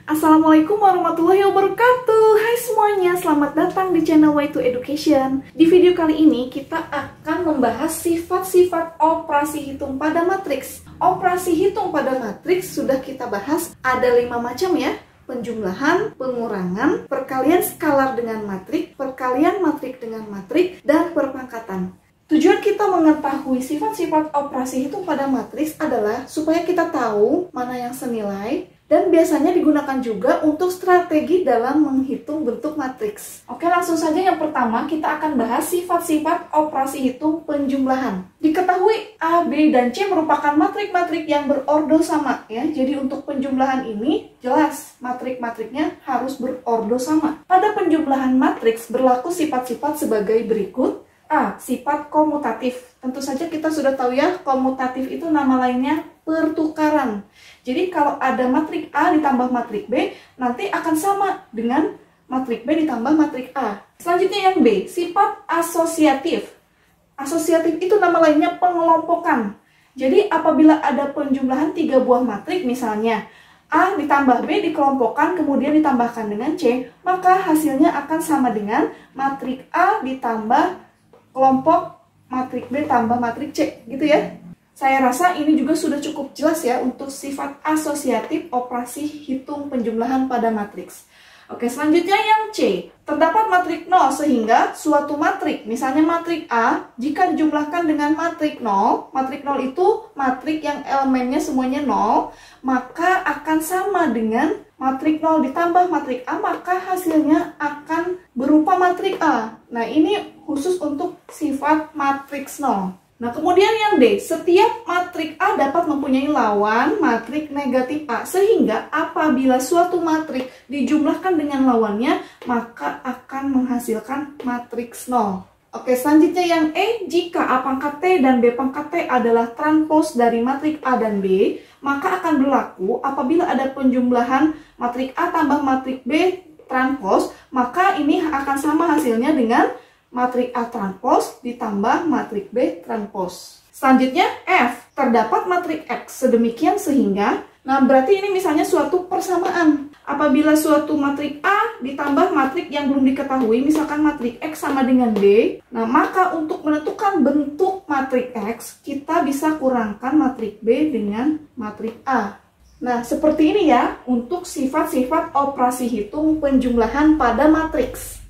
Assalamualaikum warahmatullahi wabarakatuh. Hai semuanya, selamat datang di channel Way2 Education. Di video kali ini kita akan membahas sifat-sifat operasi hitung pada matriks. Operasi hitung pada matriks sudah kita bahas, ada 5 macam ya. Penjumlahan, pengurangan, perkalian skalar dengan matrik, perkalian matrik dengan matrik, dan perpangkatan. Tujuan kita mengetahui sifat-sifat operasi hitung pada matriks adalah supaya kita tahu mana yang senilai, dan biasanya digunakan juga untuk strategi dalam menghitung bentuk matriks. Oke, langsung saja yang pertama kita akan bahas sifat-sifat operasi hitung penjumlahan. Diketahui A, B, dan C merupakan matrik-matrik yang berordo sama ya. Jadi untuk penjumlahan ini jelas matrik-matriknya harus berordo sama. Pada penjumlahan matriks berlaku sifat-sifat sebagai berikut. A. Sifat komutatif. Tentu saja kita sudah tahu ya, komutatif itu nama lainnya pertukaran. Jadi kalau ada matrik A ditambah matrik B, nanti akan sama dengan matrik B ditambah matrik A. Selanjutnya yang B, sifat asosiatif. Asosiatif itu nama lainnya pengelompokan. Jadi apabila ada penjumlahan 3 buah matrik, misalnya A ditambah B dikelompokkan kemudian ditambahkan dengan C, maka hasilnya akan sama dengan matrik A ditambah kelompok matrik B tambah matrik C, gitu ya. Saya rasa ini juga sudah cukup jelas ya untuk sifat asosiatif operasi hitung penjumlahan pada matriks. Oke, selanjutnya yang C. Terdapat matrik 0 sehingga suatu matrik, misalnya matrik A, jika dijumlahkan dengan matrik 0 itu matrik yang elemennya semuanya 0, maka akan sama dengan matrik 0 ditambah matrik A, maka hasilnya akan berupa matrik A. Nah, ini khusus untuk sifat matriks 0. Nah, kemudian yang D, setiap matrik A dapat mempunyai lawan matrik negatif A, sehingga apabila suatu matrik dijumlahkan dengan lawannya, maka akan menghasilkan matriks 0. Oke, selanjutnya yang E, jika A pangkat T dan B pangkat T adalah transpos dari matrik A dan B, maka akan berlaku apabila ada penjumlahan matrik A tambah matrik B transpos, maka ini akan sama hasilnya dengan matrik A transpos ditambah matrik B transpos. Selanjutnya F, terdapat matrik X sedemikian sehingga, nah berarti ini misalnya suatu persamaan. Apabila suatu matrik A ditambah matrik yang belum diketahui, misalkan matrik X sama dengan B, nah maka untuk menentukan bentuk matrik X, kita bisa kurangkan matrik B dengan matrik A. Nah, seperti ini ya untuk sifat-sifat operasi hitung penjumlahan pada matriks.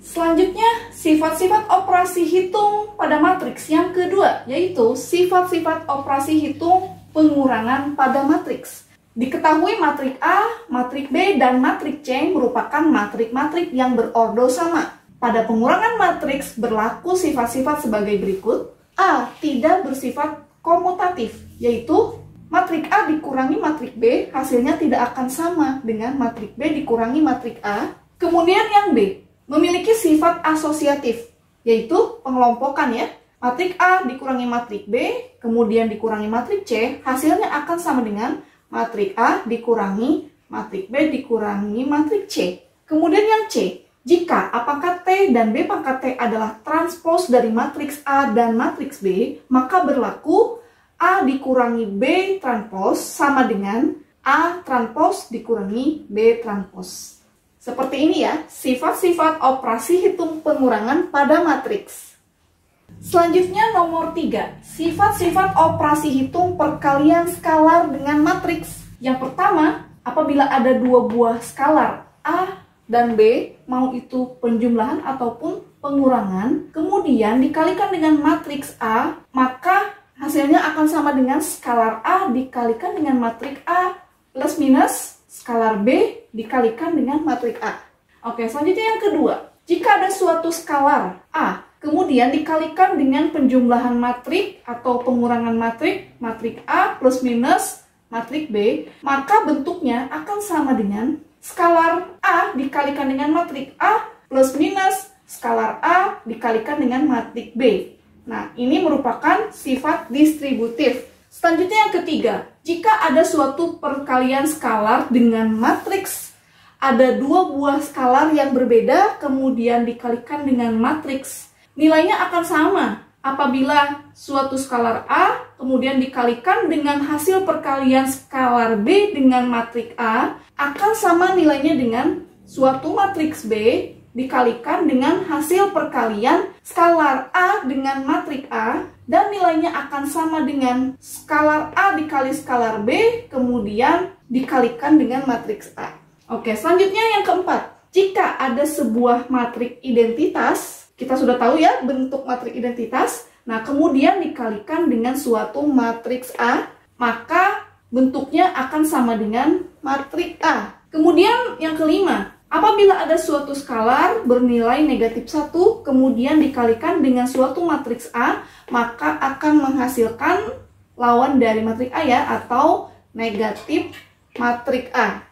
Selanjutnya, sifat-sifat operasi hitung pada matriks yang kedua, yaitu sifat-sifat operasi hitung pengurangan pada matriks. Diketahui matrik A, matrik B, dan matrik C merupakan matrik-matrik yang berordo sama. Pada pengurangan matriks berlaku sifat-sifat sebagai berikut. A. Tidak bersifat komutatif, yaitu matrik A dikurangi matrik B, hasilnya tidak akan sama dengan matrik B dikurangi matrik A. Kemudian yang B, memiliki sifat asosiatif, yaitu pengelompokan ya. Matrik A dikurangi matrik B, kemudian dikurangi matrik C, hasilnya akan sama dengan matrik A dikurangi matrik B dikurangi matrik C. Kemudian yang C, jika A pangkat T dan B pangkat T adalah transpos dari matriks A dan matriks B, maka berlaku A dikurangi B transpos sama dengan A transpos dikurangi B transpos. Seperti ini ya, sifat-sifat operasi hitung pengurangan pada matriks. Selanjutnya nomor 3, sifat-sifat operasi hitung perkalian skalar dengan matriks. Yang pertama, apabila ada 2 buah skalar A dan B, mau itu penjumlahan ataupun pengurangan, kemudian dikalikan dengan matriks A, maka hasilnya akan sama dengan skalar A dikalikan dengan matrik A plus minus skalar B dikalikan dengan matrik A. Oke, selanjutnya yang kedua. Jika ada suatu skalar A, kemudian dikalikan dengan penjumlahan matrik atau pengurangan matrik, matrik A plus minus matrik B, maka bentuknya akan sama dengan skalar A dikalikan dengan matrik A plus minus skalar A dikalikan dengan matrik B. Nah, ini merupakan sifat distributif. Selanjutnya yang ketiga, jika ada suatu perkalian skalar dengan matriks, ada 2 buah skalar yang berbeda, kemudian dikalikan dengan matriks, nilainya akan sama. apabila suatu skalar A kemudian dikalikan dengan hasil perkalian skalar B dengan matriks A akan sama nilainya dengan suatu matriks B dikalikan dengan hasil perkalian skalar A dengan matriks A dan nilainya akan sama dengan skalar A dikali skalar B kemudian dikalikan dengan matriks A. Oke, selanjutnya yang keempat. Jika ada sebuah matriks identitas, kita sudah tahu ya bentuk matriks identitas. Nah, kemudian dikalikan dengan suatu matriks A, maka bentuknya akan sama dengan matriks A. Kemudian yang kelima, apabila ada suatu skalar bernilai negatif 1, kemudian dikalikan dengan suatu matriks A, maka akan menghasilkan lawan dari matriks A ya, atau negatif matriks A.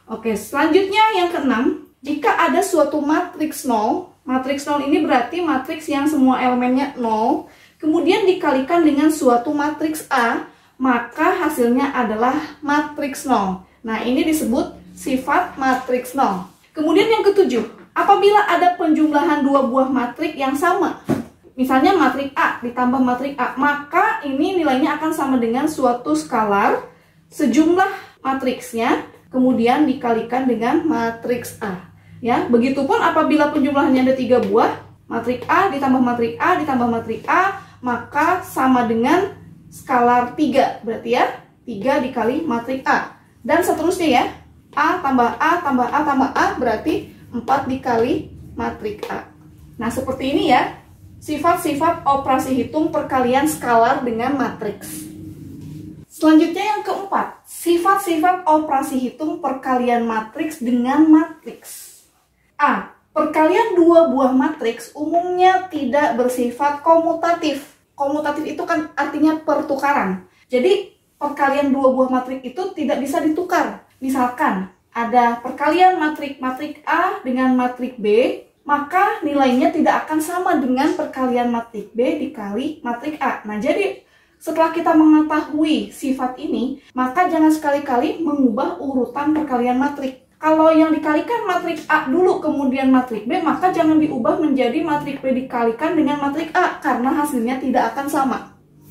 Oke, selanjutnya yang keenam, jika ada suatu matriks 0, matriks 0 ini berarti matriks yang semua elemennya 0, kemudian dikalikan dengan suatu matriks A, maka hasilnya adalah matriks 0. Nah, ini disebut sifat matriks 0. Kemudian yang ketujuh, apabila ada penjumlahan dua buah matriks yang sama, misalnya matriks A ditambah matriks A, maka ini nilainya akan sama dengan suatu skalar, sejumlah matriksnya, kemudian dikalikan dengan matriks A. Ya, begitupun apabila penjumlahannya ada 3 buah, matriks A ditambah matriks A ditambah matriks A, maka sama dengan skalar 3, berarti ya 3 dikali matriks A. Dan seterusnya ya, A tambah A tambah A tambah A berarti 4 dikali matriks A. Nah, seperti ini ya, sifat-sifat operasi hitung perkalian skalar dengan matriks. Selanjutnya yang keempat, sifat-sifat operasi hitung perkalian matriks dengan matriks. A. Perkalian dua buah matriks umumnya tidak bersifat komutatif. Komutatif itu kan artinya pertukaran. Jadi, perkalian dua buah matriks itu tidak bisa ditukar. Misalkan, ada perkalian matriks A dengan matriks B, maka nilainya tidak akan sama dengan perkalian matriks B dikali matriks A. Nah, jadi setelah kita mengetahui sifat ini, maka jangan sekali-kali mengubah urutan perkalian matriks. Kalau yang dikalikan matriks A dulu kemudian matriks B, maka jangan diubah menjadi matriks B dikalikan dengan matriks A karena hasilnya tidak akan sama.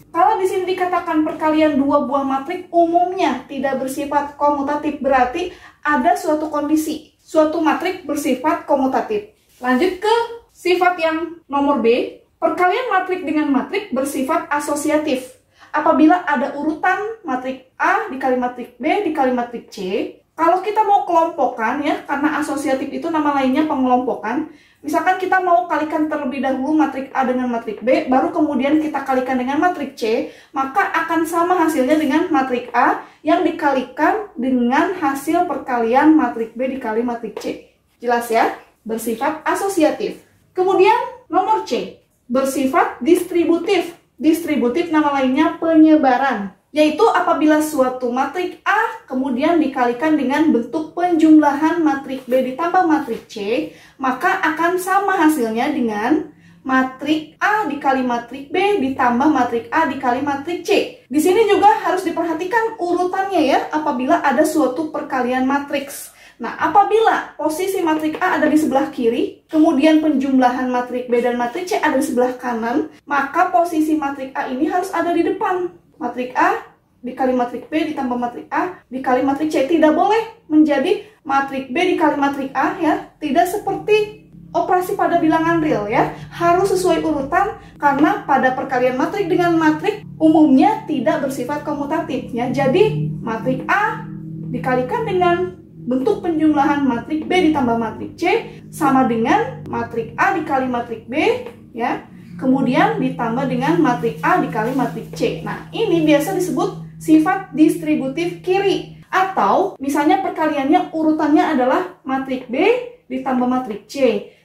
Kalau di sini dikatakan perkalian dua buah matriks umumnya tidak bersifat komutatif, berarti ada suatu kondisi, suatu matriks bersifat komutatif. Lanjut ke sifat yang nomor B, perkalian matriks dengan matriks bersifat asosiatif. Apabila ada urutan matriks A dikali matriks B dikali matriks C, kalau kita mau kelompokkan ya, karena asosiatif itu nama lainnya pengelompokan. Misalkan kita mau kalikan terlebih dahulu matriks A dengan matriks B, baru kemudian kita kalikan dengan matriks C, maka akan sama hasilnya dengan matriks A yang dikalikan dengan hasil perkalian matriks B dikali matriks C. Jelas ya? Bersifat asosiatif. Kemudian nomor C, bersifat distributif. Distributif nama lainnya penyebaran, yaitu apabila suatu matriks A kemudian dikalikan dengan bentuk penjumlahan matriks B ditambah matriks C, maka akan sama hasilnya dengan matriks A dikali matriks B ditambah matriks A dikali matriks C. Di sini juga harus diperhatikan urutannya ya, apabila ada suatu perkalian matriks. Nah, apabila posisi matriks A ada di sebelah kiri, kemudian penjumlahan matriks B dan matriks C ada di sebelah kanan, maka posisi matriks A ini harus ada di depan. Matriks A dikali matriks B ditambah matriks A dikali matriks C. Tidak boleh menjadi matriks B dikali matriks A ya. Tidak seperti operasi pada bilangan real ya. Harus sesuai urutan karena pada perkalian matriks dengan matriks umumnya tidak bersifat komutatif ya. Jadi matriks A dikalikan dengan bentuk penjumlahan matriks B ditambah matriks C sama dengan matriks A dikali matriks B ya. Kemudian ditambah dengan matriks A dikali matriks C. Nah, ini biasa disebut sifat distributif kiri. Atau misalnya perkaliannya urutannya adalah matriks B ditambah matriks C.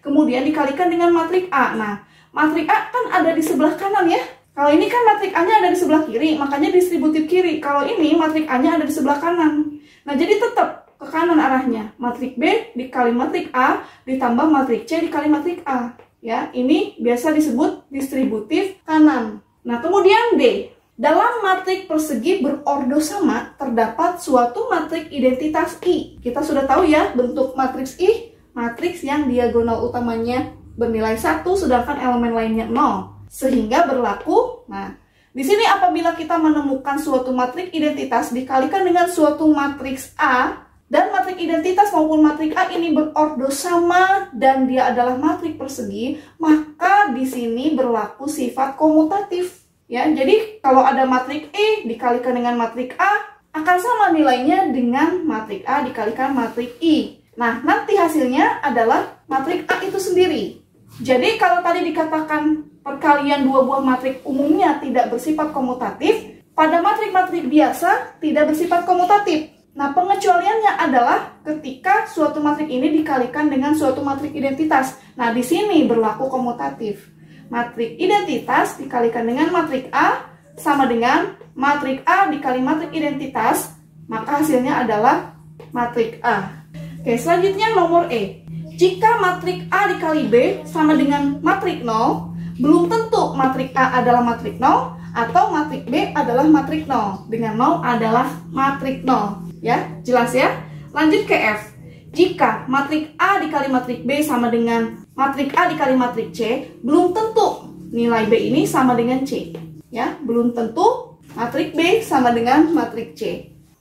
Kemudian dikalikan dengan matriks A. Nah, matriks A kan ada di sebelah kanan ya. Kalau ini kan matriks A-nya ada di sebelah kiri, makanya distributif kiri. Kalau ini matriks A-nya ada di sebelah kanan. Nah, jadi tetap ke kanan arahnya. Matriks B dikali matriks A ditambah matriks C dikali matriks A. Ya, ini biasa disebut distributif kanan. Nah, kemudian D. Dalam matriks persegi berordo sama terdapat suatu matriks identitas I. Kita sudah tahu ya bentuk matriks I, matriks yang diagonal utamanya bernilai 1 sedangkan elemen lainnya 0. Sehingga berlaku, nah, di sini apabila kita menemukan suatu matriks identitas dikalikan dengan suatu matriks A, dan matriks identitas maupun matriks A ini berordo sama dan dia adalah matriks persegi, maka di sini berlaku sifat komutatif. Ya, jadi kalau ada matriks E dikalikan dengan matriks A, akan sama nilainya dengan matriks A dikalikan matriks I. Nah, nanti hasilnya adalah matriks A itu sendiri. Jadi kalau tadi dikatakan perkalian dua buah matriks umumnya tidak bersifat komutatif, pada matriks-matriks biasa tidak bersifat komutatif. Nah, pengecualiannya adalah ketika suatu matriks ini dikalikan dengan suatu matriks identitas. Nah, di sini berlaku komutatif. Matriks identitas dikalikan dengan matriks A sama dengan matriks A dikali matriks identitas, maka hasilnya adalah matriks A. Oke, selanjutnya nomor E. Jika matriks A dikali B sama dengan matriks 0, belum tentu matriks A adalah matriks 0 atau matriks B adalah matriks 0. Dengan 0 adalah matriks 0. Ya, jelas ya? Lanjut ke F. Jika matriks A dikali matriks B sama dengan matriks A dikali matriks C, belum tentu nilai B ini sama dengan C. Ya, belum tentu matriks B sama dengan matriks C.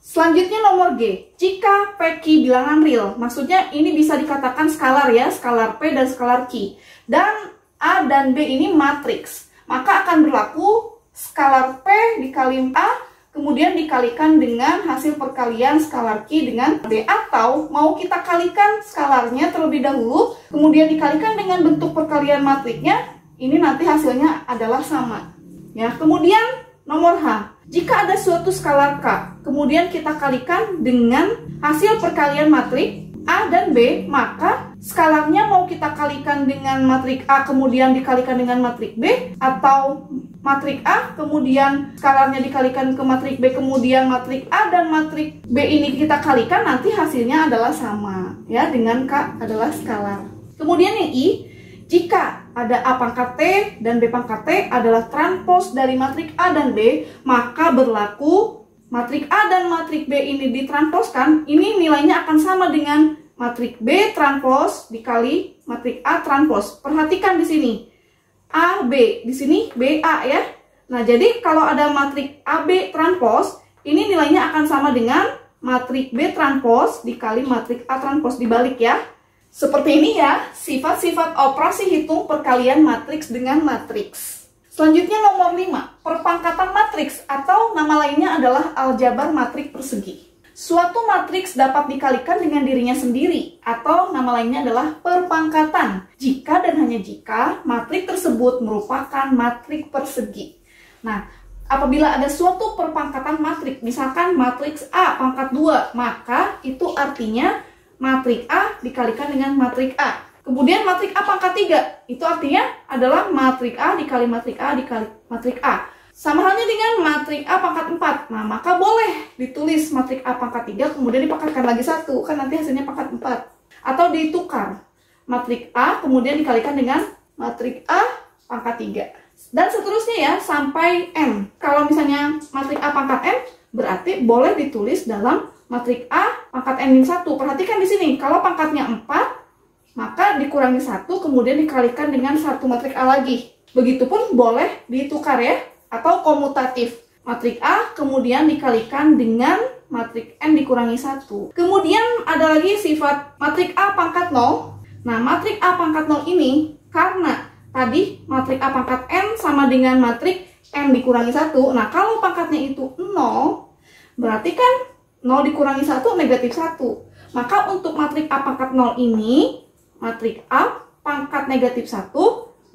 Selanjutnya nomor G. Jika PQ bilangan real, maksudnya ini bisa dikatakan skalar ya, skalar P dan skalar Q. Dan A dan B ini matriks, maka akan berlaku skalar P dikali A kemudian dikalikan dengan hasil perkalian skalar Q dengan B, atau mau kita kalikan skalarnya terlebih dahulu kemudian dikalikan dengan bentuk perkalian matriksnya, ini nanti hasilnya adalah sama. Ya, kemudian nomor H. Jika ada suatu skalar K, kemudian kita kalikan dengan hasil perkalian matriks A dan B, maka skalarnya mau kita kalikan dengan matriks A kemudian dikalikan dengan matriks B, atau matriks A kemudian skalarnya dikalikan ke matriks B kemudian matriks A dan matriks B ini kita kalikan, nanti hasilnya adalah sama ya dengan K adalah skalar. Kemudian yang I, jika ada A pangkat T dan B pangkat T adalah transpos dari matriks A dan B, maka berlaku matriks A dan matriks B ini ditranspozkan, ini nilainya akan sama dengan matriks B transpos dikali matriks A transpos. Perhatikan di sini. A, B, di sini B, A ya. Nah, jadi kalau ada matriks A, B transpos, ini nilainya akan sama dengan matriks B transpos dikali matriks A transpos, dibalik ya. Seperti ini ya, sifat-sifat operasi hitung perkalian matriks dengan matriks. Selanjutnya nomor 5, perpangkatan matriks atau nama lainnya adalah aljabar matriks persegi. Suatu matriks dapat dikalikan dengan dirinya sendiri atau nama lainnya adalah perpangkatan jika dan hanya jika matriks tersebut merupakan matriks persegi. Nah, apabila ada suatu perpangkatan matriks, misalkan matriks A pangkat 2, maka itu artinya matriks A dikalikan dengan matriks A. Kemudian matriks A pangkat 3, itu artinya adalah matriks A dikali matriks A dikali matriks A. Sama halnya dengan matriks A pangkat 4. Nah, maka boleh ditulis matriks A pangkat 3 kemudian dipangkatkan lagi 1, kan nanti hasilnya pangkat 4. Atau ditukar. Matriks A kemudian dikalikan dengan matriks A pangkat 3. Dan seterusnya ya, sampai N. Kalau misalnya matriks A pangkat N, berarti boleh ditulis dalam matriks A pangkat N-1. Perhatikan di sini, kalau pangkatnya 4, maka dikurangi 1, kemudian dikalikan dengan 1 matriks A lagi. Begitupun boleh ditukar ya, atau komutatif. Matriks A kemudian dikalikan dengan matriks N dikurangi 1. Kemudian ada lagi sifat matriks A pangkat 0. Nah, matriks A pangkat 0 ini, karena tadi matriks A pangkat N sama dengan matriks N dikurangi 1. Nah, kalau pangkatnya itu 0, berarti kan 0 dikurangi 1 negatif 1. Maka untuk matriks A pangkat 0 ini, matriks A pangkat negatif 1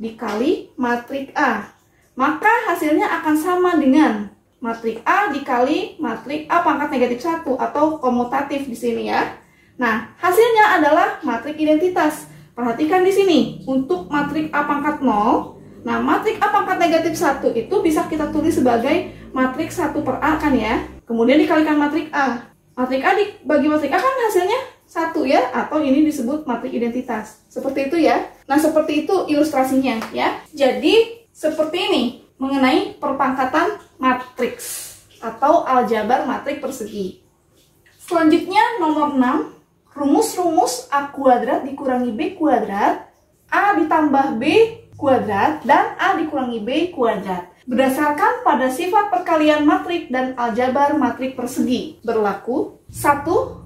dikali matriks A. Maka hasilnya akan sama dengan matriks A dikali matriks A pangkat negatif 1 atau komutatif di sini ya. Nah, hasilnya adalah matriks identitas. Perhatikan di sini, untuk matriks A pangkat 0, nah matriks A pangkat negatif 1 itu bisa kita tulis sebagai matriks 1 per A kan ya. Kemudian dikalikan matriks A. Matriks A dibagi matriks A kan hasilnya 1 ya, atau ini disebut matriks identitas. Seperti itu ya. Nah, seperti itu ilustrasinya ya. Jadi, seperti ini mengenai perpangkatan matriks atau aljabar matriks persegi. Selanjutnya nomor 6, rumus-rumus A kuadrat dikurangi B kuadrat, A ditambah B kuadrat dan A dikurangi B kuadrat. Berdasarkan pada sifat perkalian matrik dan aljabar matrik persegi. Berlaku 1.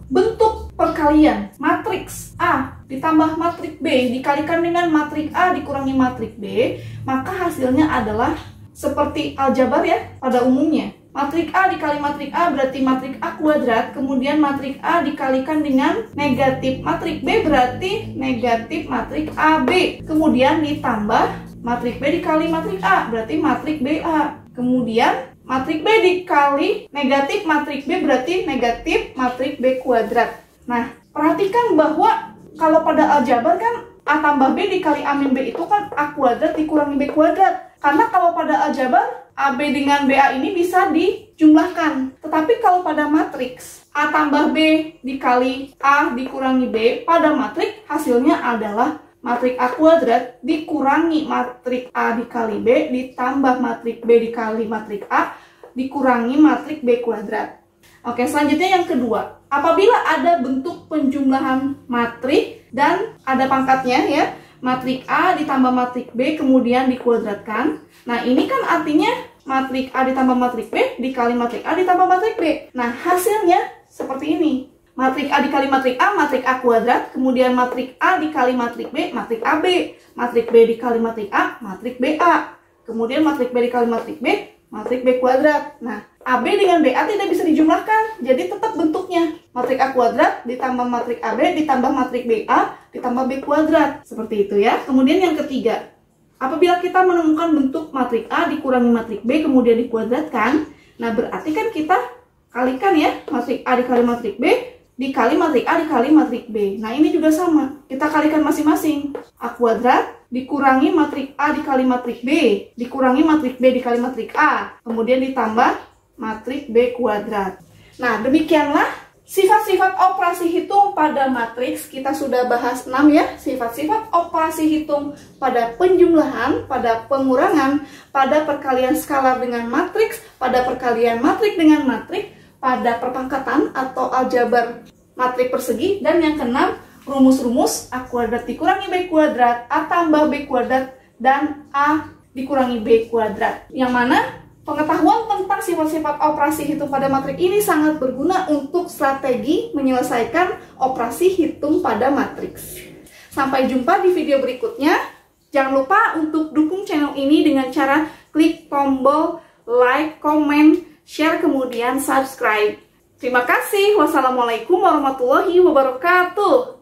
Bentuk perkalian matriks A ditambah matrik B dikalikan dengan matrik A dikurangi matrik B, maka hasilnya adalah seperti aljabar ya pada umumnya. Matrik A dikali matrik A berarti matrik A kuadrat, kemudian matrik A dikalikan dengan negatif matrik B berarti negatif matrik AB. Kemudian ditambah matrik B dikali matrik A berarti matrik BA. Kemudian matrik B dikali negatif matrik B berarti negatif matrik B kuadrat. Nah, perhatikan bahwa kalau pada aljabar kan A tambah B dikali A min B itu kan A kuadrat dikurangi B kuadrat. Karena kalau pada aljabar AB dengan BA ini bisa dijumlahkan. Tetapi kalau pada matriks A tambah B dikali A dikurangi B, pada matrik hasilnya adalah matrik A kuadrat dikurangi matrik A dikali B ditambah matrik B dikali matrik A dikurangi matrik B kuadrat. Oke, selanjutnya yang kedua. Apabila ada bentuk penjumlahan matrik dan ada pangkatnya ya, matrik A ditambah matrik B kemudian dikuadratkan. Nah, ini kan artinya matrik A ditambah matrik B dikali matrik A ditambah matrik B. Nah, hasilnya seperti ini. Matrik A dikali matrik A, matrik A kuadrat. Kemudian matrik A dikali matrik B, matrik AB. Matrik B dikali matrik A, matrik BA. Kemudian matrik B dikali matrik B, matrik B kuadrat. Nah, AB dengan BA tidak bisa dijumlahkan. Jadi tetap bentuknya. Matrik A kuadrat ditambah matrik AB ditambah matrik BA ditambah B kuadrat. Seperti itu ya. Kemudian yang ketiga. Apabila kita menemukan bentuk matrik A dikurangi matrik B kemudian dikuadratkan, nah berarti kan kita kalikan ya, matrik A dikali matrik B dikali matrik A dikali matrik B. Nah ini juga sama, kita kalikan masing-masing. A kuadrat dikurangi matrik A dikali matrik B dikurangi matrik B dikali matrik A, kemudian ditambah matrik B kuadrat. Nah demikianlah sifat-sifat operasi hitung pada matriks. Kita sudah bahas 6 ya, sifat-sifat operasi hitung pada penjumlahan, pada pengurangan, pada perkalian skalar dengan matriks, pada perkalian matrik dengan matrik, pada perpangkatan atau aljabar matrik persegi, dan yang keenam, rumus-rumus A kuadrat dikurangi B kuadrat, A tambah B kuadrat, dan A dikurangi B kuadrat. Yang mana pengetahuan tentang sifat-sifat operasi hitung pada matrik ini sangat berguna untuk strategi menyelesaikan operasi hitung pada matriks. Sampai jumpa di video berikutnya. Jangan lupa untuk dukung channel ini dengan cara klik tombol like, comment, share, kemudian subscribe. Terima kasih. Wassalamualaikum warahmatullahi wabarakatuh.